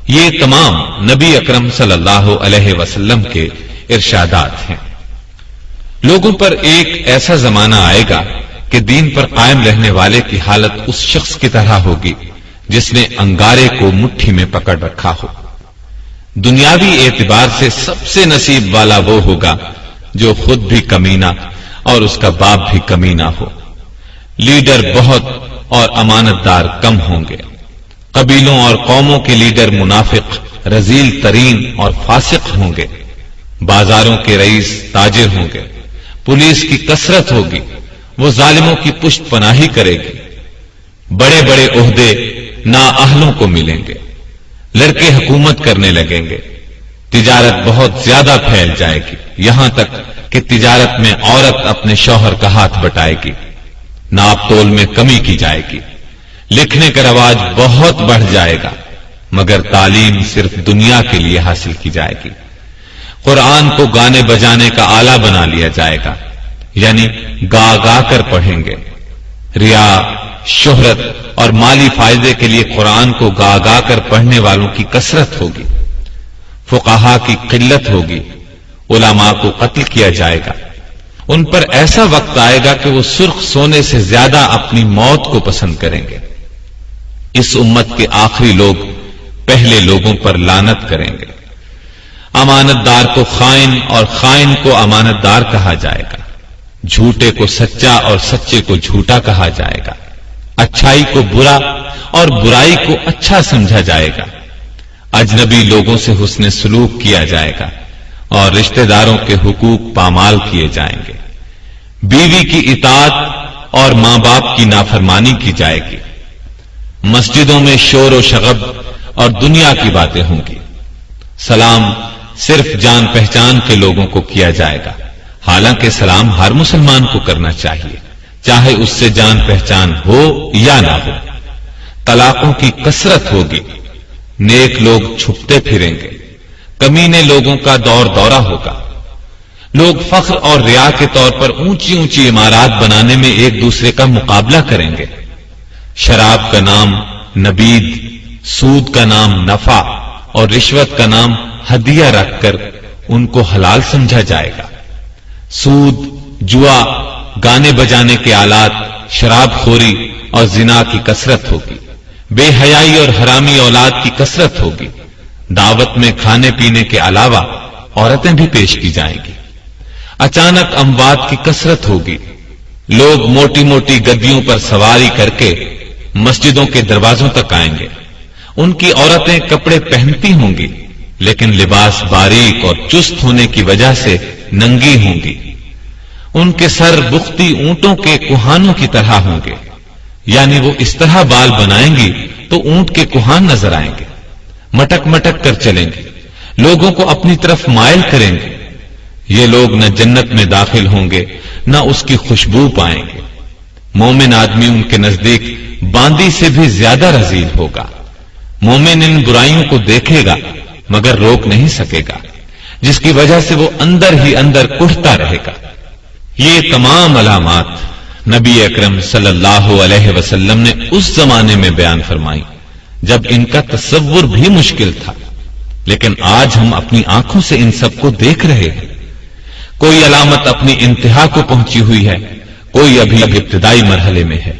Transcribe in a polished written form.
یہ تمام نبی اکرم صلی اللہ علیہ وسلم کے ارشادات ہیں۔ لوگوں پر ایک ایسا زمانہ آئے گا کہ دین پر قائم رہنے والے کی حالت اس شخص کی طرح ہوگی جس نے انگارے کو مٹھی میں پکڑ رکھا ہو۔ دنیاوی اعتبار سے سب سے نصیب والا وہ ہوگا جو خود بھی کمینہ اور اس کا باپ بھی کمینہ ہو۔ لیڈر بہت اور امانت دار کم ہوں گے۔ قبیلوں اور قوموں کے لیڈر منافق، رذیل ترین اور فاسق ہوں گے۔ بازاروں کے رئیس تاجر ہوں گے۔ پولیس کی کثرت ہوگی، وہ ظالموں کی پشت پناہی کرے گی۔ بڑے بڑے عہدے نااہلوں کو ملیں گے۔ لڑکے حکومت کرنے لگیں گے۔ تجارت بہت زیادہ پھیل جائے گی، یہاں تک کہ تجارت میں عورت اپنے شوہر کا ہاتھ بٹائے گی۔ ناپ تول میں کمی کی جائے گی۔ لکھنے کا رواج بہت بڑھ جائے گا، مگر تعلیم صرف دنیا کے لیے حاصل کی جائے گی۔ قرآن کو گانے بجانے کا آلہ بنا لیا جائے گا، یعنی گا گا کر پڑھیں گے۔ ریا، شہرت اور مالی فائدے کے لیے قرآن کو گا گا کر پڑھنے والوں کی کثرت ہوگی۔ فقہا کی قلت ہوگی۔ علماء کو قتل کیا جائے گا۔ ان پر ایسا وقت آئے گا کہ وہ سرخ سونے سے زیادہ اپنی موت کو پسند کریں گے۔ اس امت کے آخری لوگ پہلے لوگوں پر لعنت کریں گے۔ امانت دار کو خائن اور خائن کو امانت دار کہا جائے گا۔ جھوٹے کو سچا اور سچے کو جھوٹا کہا جائے گا۔ اچھائی کو برا اور برائی کو اچھا سمجھا جائے گا۔ اجنبی لوگوں سے حسن سلوک کیا جائے گا اور رشتہ داروں کے حقوق پامال کیے جائیں گے۔ بیوی کی اطاعت اور ماں باپ کی نافرمانی کی جائے گی۔ مسجدوں میں شور و شغب اور دنیا کی باتیں ہوں گی۔ سلام صرف جان پہچان کے لوگوں کو کیا جائے گا، حالانکہ سلام ہر مسلمان کو کرنا چاہیے، چاہے اس سے جان پہچان ہو یا نہ ہو۔ طلاقوں کی کثرت ہوگی۔ نیک لوگ چھپتے پھریں گے۔ کمینے لوگوں کا دور دورہ ہوگا۔ لوگ فخر اور ریا کے طور پر اونچی اونچی عمارات بنانے میں ایک دوسرے کا مقابلہ کریں گے۔ شراب کا نام نبید، سود کا نام نفع اور رشوت کا نام ہدیہ رکھ کر ان کو حلال سمجھا جائے گا۔ سود، جوا، گانے بجانے کے آلات، شراب خوری اور زنا کی کثرت ہوگی۔ بے حیائی اور حرامی اولاد کی کثرت ہوگی۔ دعوت میں کھانے پینے کے علاوہ عورتیں بھی پیش کی جائیں گی۔ اچانک اموات کی کثرت ہوگی۔ لوگ موٹی موٹی گدیوں پر سواری کر کے مسجدوں کے دروازوں تک آئیں گے۔ ان کی عورتیں کپڑے پہنتی ہوں گی، لیکن لباس باریک اور چست ہونے کی وجہ سے ننگی ہوں گی۔ ان کے سر بختی اونٹوں کے کوہانوں کی طرح ہوں گے، یعنی وہ اس طرح بال بنائیں گی تو اونٹ کے کوہان نظر آئیں گے۔ مٹک مٹک کر چلیں گے، لوگوں کو اپنی طرف مائل کریں گے۔ یہ لوگ نہ جنت میں داخل ہوں گے نہ اس کی خوشبو پائیں گے۔ مومن آدمی ان کے نزدیک باندی سے بھی زیادہ رذیل ہوگا۔ مومن ان برائیوں کو دیکھے گا مگر روک نہیں سکے گا، جس کی وجہ سے وہ اندر ہی اندر کڑھتا رہے گا۔ یہ تمام علامات نبی اکرم صلی اللہ علیہ وسلم نے اس زمانے میں بیان فرمائی جب ان کا تصور بھی مشکل تھا، لیکن آج ہم اپنی آنکھوں سے ان سب کو دیکھ رہے ہیں۔ کوئی علامت اپنی انتہا کو پہنچی ہوئی ہے، کوئی ابھی ابتدائی مرحلے میں ہے۔